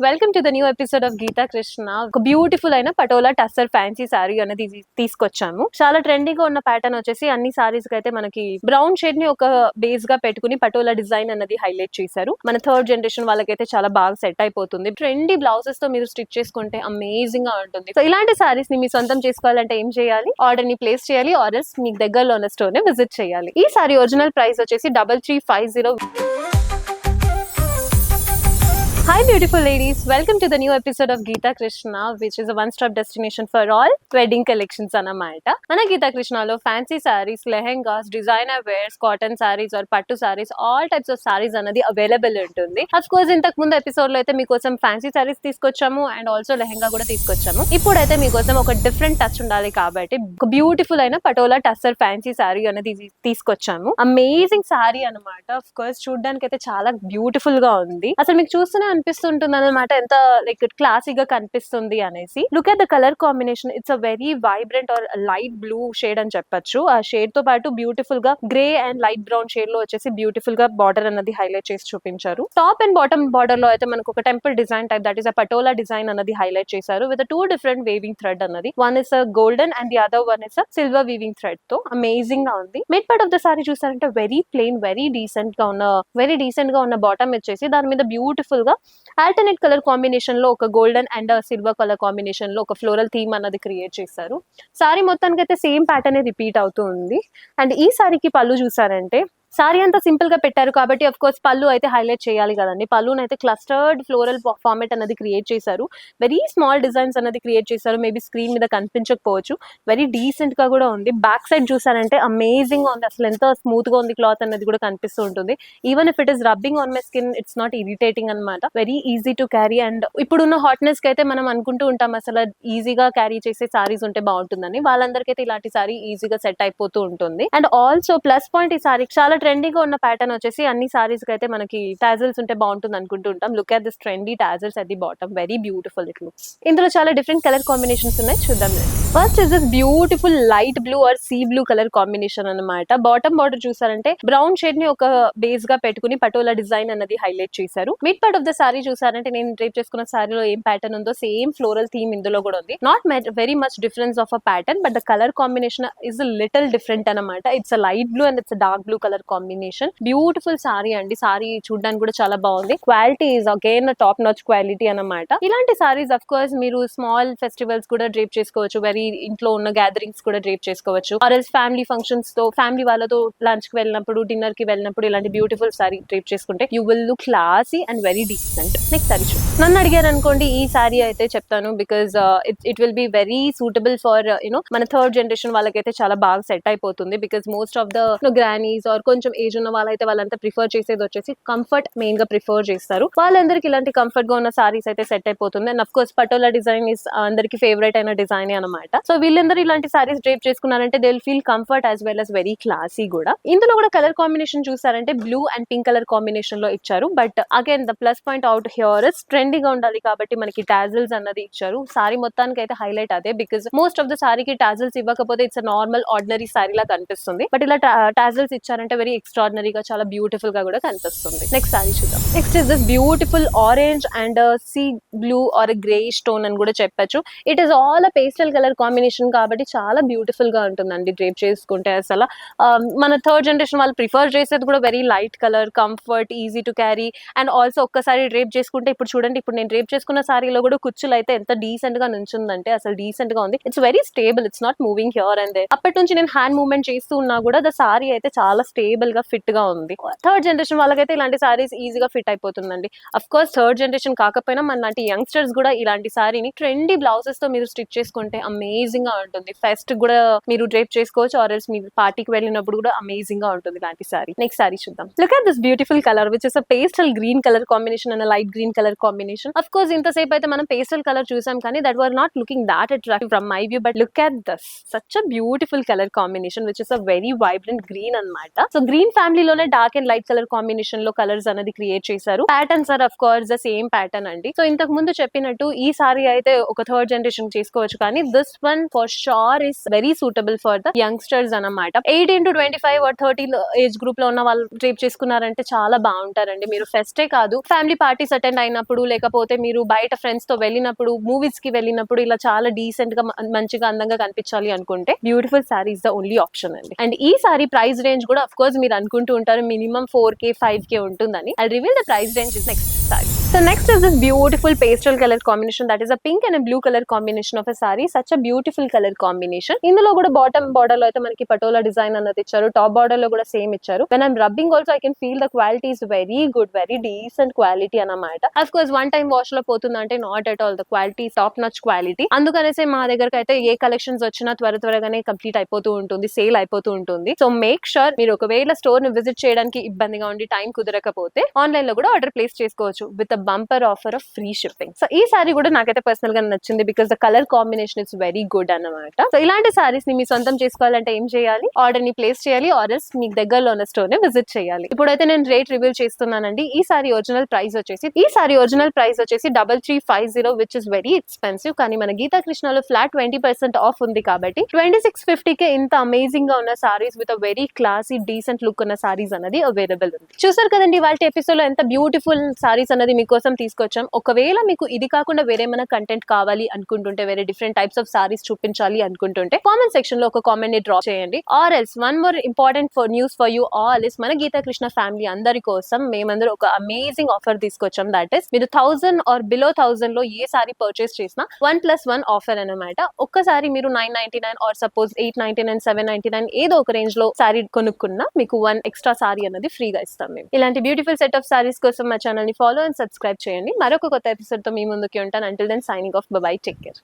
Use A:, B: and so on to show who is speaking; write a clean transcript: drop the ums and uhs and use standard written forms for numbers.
A: Welcome to the new episode of Geeta Krishna. ఒక beautiful అయిన patola tussar fancy sorry అనేది తీసుకొచ్చాము. చాలా ట్రెండీగా ఉన్న ప్యాటర్న్ వచ్చేసి అన్ని సారీస్ కి అయితే మనకి బ్రౌన్ షేడ్ ని ఒక బేస్ గా పెట్టుకుని పటోలా డిజైన్ అన్నది హైలైట్ చేశారు. మన థర్డ్ జనరేషన్ వాళ్ళకైతే చాలా బాగా సెట్ అయిపోతుంది. ట్రెండీ బ్లౌజెస్ తో మీరు స్టిచ్ చేసుకుంటే అమేజింగ్ గా ఉంటుంది. సో ఇలాంటి సారీస్ ని మీ సొంతం చేసుకోవాలంటే ఏం చేయాలి? ఆర్డర్ ని ప్లేస్ చేయాలి, ఆర్డర్స్ మీకు దగ్గరలో ఉన్న స్టోర్ ని విజిట్ చేయాలి. ఈ సారీ ఒరిజినల్ ప్రైస్ వచ్చేసి 3350. Hi beautiful ladies, welcome to the new episode of Geeta Krishna, which is a one-stop destination for all wedding collections అన్నమాట. మన గీతా కృష్ణలో fancy saris, lehengas, designer wears, cotton saris or pattu saris, all types of saris అనేది available ఉంటుంది. Of course ఇంతకు ముందు episode లో అయితే మీకోసం ఫ్యాన్సీ సారీస్ తీసుకొచ్చాము అండ్ ఆల్సో లెహెంగా కూడా తీసుకొచ్చాము. ఇప్పుడైతే మీకోసం ఒక డిఫరెంట్ టచ్ ఉండాలి కాబట్టి ఒక బ్యూటిఫుల్ అయిన పటోలా టస్సర్ ఫ్యాన్సీ సారీ అనేది తీసుకొచ్చాము. అమేజింగ్ సారీ అన్నమాట. అఫ్ కోర్స్ చూడడానికి అయితే చాలా బ్యూటిఫుల్ గా ఉంది. అసలు మీకు చూస్తూనే అనిపిస్తుంటుంది అన్నమాట ఎంత లైక్ క్లాసీగా కనిపిస్తుంది అనేసి. Look at the colour combination, it's a very vibrant or light blue shade అని చెప్పొచ్చు. ఆ షేడ్ తో పాటు బ్యూటిఫుల్ గా grey and light brown shade లో వచ్చేసి బ్యూటిఫుల్ గా బార్డర్ అన్నది హైలైట్ చేసి చూపించారు. టాప్ అండ్ బాటమ్ బార్డర్ లో అయితే మనకు ఒక temple design type, that is a Patola design అన్నది హైలైట్ చేశారు with two different weaving thread అన్నది. One is a golden and the other one is a silver weaving thread తో అమేజింగ్ గా ఉంది. Mid part of the sari చూసారంటే very plain, very decent గా ఉన్న bottom వచ్చేసి దాని మీద బ్యూటిఫుల్ గా ఆల్టర్నేట్ కలర్ కాంబినేషన్ లో ఒక golden and silver colour combination లో ఒక ఫ్లోరల్ థీమ్ అన్నది క్రియేట్ చేశారు. సారీ మొత్తానికి అయితే సేమ్ ప్యాటర్న్ రిపీట్ అవుతూ ఉంది. అండ్ ఈ సారీకి పళ్ళు చూసారంటే సారీ అంతా సింపుల్ గా పెట్టారు కాబట్టి అఫ్ కోర్స్ పళ్ళు అయితే హైలైట్ చేయాలి కదండి. పళ్ళును అయితే క్లస్టర్డ్ ఫ్లోరల్ ఫార్మేట్ అనేది క్రియేట్ చేశారు. వెరీ స్మాల్ డిజైన్స్ అనేది క్రియేట్ చేశారు. మేబీ స్క్రీన్ మీద కనిపించకపోవచ్చు. వెరీ డీసెంట్ గా కూడా ఉంది. బ్యాక్ సైడ్ చూసారంటే అమేజింగ్ గా ఉంది. అసలు ఎంత స్మూత్ గా ఉంది క్లాత్ అనేది కూడా కనిపిస్తూ ఉంటుంది. Even if it is rubbing on my skin, it's not irritating అనమాట. Very easy to carry. And ఇప్పుడున్న హాట్నెస్ కి అయితే మనం అనుకుంటూ ఉంటాం అసలు ఈజీగా క్యారీ చేసే సారీస్ ఉంటే బాగుంటుందని. వాళ్ళందరికైతే ఇలాంటి సారీ ఈజీగా సెట్ అయిపోతూ ఉంటుంది. అండ్ ఆల్సో ప్లస్ పాయింట్, ఈ సారీ చాలా ట్రెండీగా ఉన్న ప్యాటర్న్ వచ్చేసి అన్ని సారీస్ కి అయితే మనకి టాజల్స్ ఉంటే బాగుంటుంది అనుకుంటూ ఉంటాం. Look at this trendy tassels at the bottom, very beautiful it looks. ఇందులో చాలా డిఫరెంట్ కలర్ కాంబినేషన్స్ ఉన్నాయి, చూద్దాం. First is this beautiful light blue or sea blue colour combination అన్నమాట. బాటమ్ బార్డర్ చూసారంటే బ్రౌన్ షేడ్ ని ఒక బేస్ గా పెట్టుకుని పటోలా డిజైన్ అన్నది హైలైట్ చేశారు. Mid part of the sari చూసారంటే నేను డ్రేప్ చేసుకున్న సారీలో ఏం ప్యాటర్న్ ఉందో సేమ్ ఫ్లోరల్ థీమ్ ఇందులో కూడా ఉంది. Not very much difference of a pattern, but the colour combination is little different అనమాట. It's a light blue and it's dark blue colour combination. Beautiful sari అండి. సారీ చూడడానికి కూడా చాలా బాగుంది. Quality is again top notch quality అన్నమాట. ఇలాంటి saris of course మీరు small festivals కూడా డ్రేప్ చేసుకోవచ్చు. వెరీ ఇంట్లో ఉన్న గ్యాదరింగ్స్ కూడా డ్రేప్ చేసుకోవచ్చు. ఆర్ ఎల్స్ ఫ్యామిలీ ఫంక్షన్స్ తో, ఫ్యామిలీ వాళ్ళతో లంచ్ కి వెళ్ళినప్పుడు, డిన్నర్ కి వెళ్ళినప్పుడు ఇలాంటి బ్యూటిఫుల్ సారీ డ్రేప్ చేసుకుంటే you will look classy and very decent. Next sari నన్ను అడిగారు అనుకోండి, ఈ సారీ అయితే చెప్తాను because it will be very suitable for మన థర్డ్ జనరేషన్ వాళ్ళకైతే చాలా బాగా సెట్ అయిపోతుంది. Because most of the grannies are కొంచెం ఏజ్ ఉన్న వాళ్ళైతే వాళ్ళంతా ప్రిఫర్ చేసేది వచ్చేసి కంఫర్ట్ మెయిన్ గా ప్రిఫర్ చేస్తారు. వాళ్ళందరికి ఇలాంటి కంఫర్ట్ గా ఉన్న సారీస్ అయితే సెట్ అయిపోతుంది. And of course patola design is అందరికి ఫేవరెట్ అయిన డిజైన్ అనమాట. సో వీళ్ళందరూ ఇలాంటి సారీస్ డ్రేప్ చేసుకున్నారంటే they will feel comfort as well as very classy కూడా. ఇందులో కూడా కలర్ కాంబినేషన్ చూసారంటే blue and pink colour combination లో ఇచ్చారు. But again the plus point out here is ట్రెండీగా ఉండాలి కాబట్టి మనకి టాజిల్స్ అన్నది ఇచ్చారు. సారీ మొత్తానికి అయితే హైలైట్ అదే. బికాస్ మోస్ట్ ఆఫ్ ద సారీకి టాజిల్స్ ఇవ్వకపోతే ఇట్స్ నార్మల్ ఆర్డినరీ సారీ లా కనిపిస్తుంది. బట్ ఇలా టాజిల్స్ ఇచ్చారంటే వెరీ ఎక్స్ట్రాడినరీ గా, చాలా బ్యూటిఫుల్ గా కూడా కనిపిస్తుంది. నెక్స్ట్ సారీ చూద్దాం. Next is this beautiful orange and sea blue or grey stone అని కూడా చెప్పొచ్చు. It is all a pastel colour combination కాబట్టి చాలా బ్యూటిఫుల్ గా ఉంటుందండి డ్రేప్ చేసుకుంటే. అసలు మన థర్డ్ జనరేషన్ వాళ్ళు ప్రిఫర్ చేసేది కూడా very light colour, comfort, easy to carry. And also ఒక్కసారి డ్రేప్ చేసుకుంటే ఇప్పుడు చూడండి, ఇప్పుడు నేను డ్రేప్ చేసుకున్న సారీలో కూడా కుచ్చులు అయితే ఎంత డీసెంట్ గా నుంచుందంటే అసలు డీసెంట్ గా ఉంది. It's very stable, it's not moving here and there. అప్పటి నుంచి నేను హ్యాండ్ మూవ్మెంట్ చేస్తూ ఉన్నా కూడా ద సారీ అయితే చాలా స్టేబుల్ గా ఫిట్ గా ఉంది. థర్డ్ జనరేషన్ వాళ్ళకైతే ఇలాంటి సారీస్ ఈజీగా ఫిట్ అయిపోతుందండి. అఫ్ కోర్స్ థర్డ్ జనరేషన్ కాకపోయినా మన లాంటి యంగ్స్టర్స్ కూడా ఇలాంటి సారీని ట్రెండీ బ్లౌజెస్ తో మీరు స్టిచ్ చేసుకుంటే అమేజింగ్ గా ఉంటుంది. ఫెస్ట్ కూడా మీరు డ్రేప్ చేసుకోవచ్చు, ఆర్ ఎల్స్ మీరు పార్టీకి వెళ్ళినప్పుడు కూడా అమేజింగ్ గా ఉంటుంది ఇలాంటి సారీ. నెక్స్ట్ సారీ చూద్దాం. Look at this beautiful colour which is a pastel green colour combination and light green colour combination. Of course ఇంతసేపు అయితే మనం పేస్టల్ కలర్ చూసాం కానీ that were not looking that attractive from my view. But look at this such a beautiful colour combination which is a very vibrant green అన్నమాట. So green ఫ్యామిలీలోనే dark and light colour combination లో colours అనేది create చేశారు. Patterns are of course the same pattern అండి. So ఇంతకు ముందు చెప్పినట్టు ఈ సారీ అయితే ఒక థర్డ్ జనరేషన్ చేసుకోవచ్చు, కానీ this one for sure is very suitable for the youngsters అన్నమాట. 18 to 25 or 30 ఏజ్ గ్రూప్ లో ఉన్న వాళ్ళు డ్రేప్ చేసుకున్నారంటే చాలా బాగుంటారండి. మీరు ఫెస్టే కాదు, ఫ్యామిలీ పార్టీస్ అటెండ్ అయినప్పుడు, లేకపోతే మీరు బయట ఫ్రెండ్స్ తో వెళ్ళినప్పుడు, మూవీస్ కి వెళ్ళినప్పుడు ఇలా చాలా డీసెంట్ గా మంచిగా అందంగా కనిపించాలి అనుకుంటే beautiful sorry is the only option అండి. అండ్ ఈ సారీ ప్రైస్ రేంజ్ కూడా అఫ్ కోర్స్ మీరు అనుకుంటూ ఉంటారు మినిమం 4K 5K ఉంటుందని. I reveal the price range is next sorry. So next is this beautiful pastel color combination, that is a pink and a blue color combination of a saree. Such a beautiful color combination. ఇందులో కూడా bottom border లో అయితే మనకి patola design అన్నది ఇచ్చారు, top border లో కూడా same ఇచ్చారు. when I'm rubbing also I can feel the quality is very good, very decent quality అన్నమాట. of course one time wash లో పోతుందంటే not at all, the quality is top notch quality. అందుకనేసి మా దగ్గరకు అయితే ఏ collections వచ్చినా త్వరగానే complete అయిపోతూ ఉంటుంది, సేల్ అయిపోతూ ఉంటుంది. సో మేక్ షూర్ మీరు ఒకవేళ స్టోర్ ని విజిట్ చేయడానికి ఇబ్బందిగా ఉండి టైం కుదరకపోతే ఆన్లైన్ లో కూడా ఆర్డర్ ప్లేస్ చేసుకోవచ్చు with bumper offer of free shipping. So ఈ సారీ కూడా నాకైతే పర్సనల్ గా నచ్చింది because the colour combination is very good అన్నమాట. సో ఇలాంటి సారీస్ ని మీ సొంతం చేసుకోవాలంటే ఏం చేయాలి, ఆర్డర్ ని ప్లేస్ చేయాలి, ఆర్డర్స్ మీకు దగ్గరలో ఉన్న స్టోర్ ని విజిట్ చేయాలి. ఇప్పుడైతే నేను రేట్ రివీల్ చేస్తున్నానండి. ఈ సారీ ఒరిజినల్ ప్రైస్ వచ్చేసి 3350, విచ్ ఇస్ వెరీ ఎక్స్పెన్సివ్. కానీ మన గీతా కృష్ణలో ఫ్లాట్ 20% ఆఫ్ ఉంది కాబట్టి 2650 కే ఇంత అమేజింగ్ గా ఉన్న saris with a very classy decent look ఉన్న సారీస్ అనేది అవైలబుల్ ఉంది. చూసారు కదండి వాళ్ళ ఎపిసోడ్ లో ఎంత బ్యూటిఫుల్ సారీస్ అనేది మీకోసం తీసుకొచ్చాం. ఒకవేళ మీకు ఇది కాకుండా వేరేమైనా కంటెంట్ కావాలి అనుకుంటుంటే, వేరే డిఫరెంట్ టైప్స్ ఆఫ్ సారీస్ చూపించాలి అనుకుంటుంటే కామెంట్ సెక్షన్ లో ఒక కామెంట్ ని డ్రాప్ చేయండి. Or else one more important for news for you all is మన గీతా కృష్ణ ఫ్యామిలీ అందరి కోసం మేమందరూ ఒక అమేజింగ్ ఆఫర్ తీసుకొచ్చాం. దట్ ఇస్ మీరు 1000 ఆర్ బిలో 1000 లో ఏ సారీ పర్చేస్ చేసినా 1+1 ఆఫర్ అన్నమాట. ఒక్కసారి మీరు 999 ఆర్ సపోజ్ 899, 799 ఏదో ఒక రేంజ్ లో సారీ కొనుక్కున్నా మీకు 1 ఎక్స్ట్రా సారీ అనేది ఫ్రీగా ఇస్తాం మేము. ఇలాంటి బ్యూటిఫుల్ సెట్ ఆఫ్ సారీస్ కోసం మా ఛానల్ ని ఫాలో అండ్ సబ్స్క్రైబ్ చేయండి. మరొక కొత్త ఎపిసోడ్ తో మీ ముందుకి ఉంటాను. Until then signing off, bye bye, take care.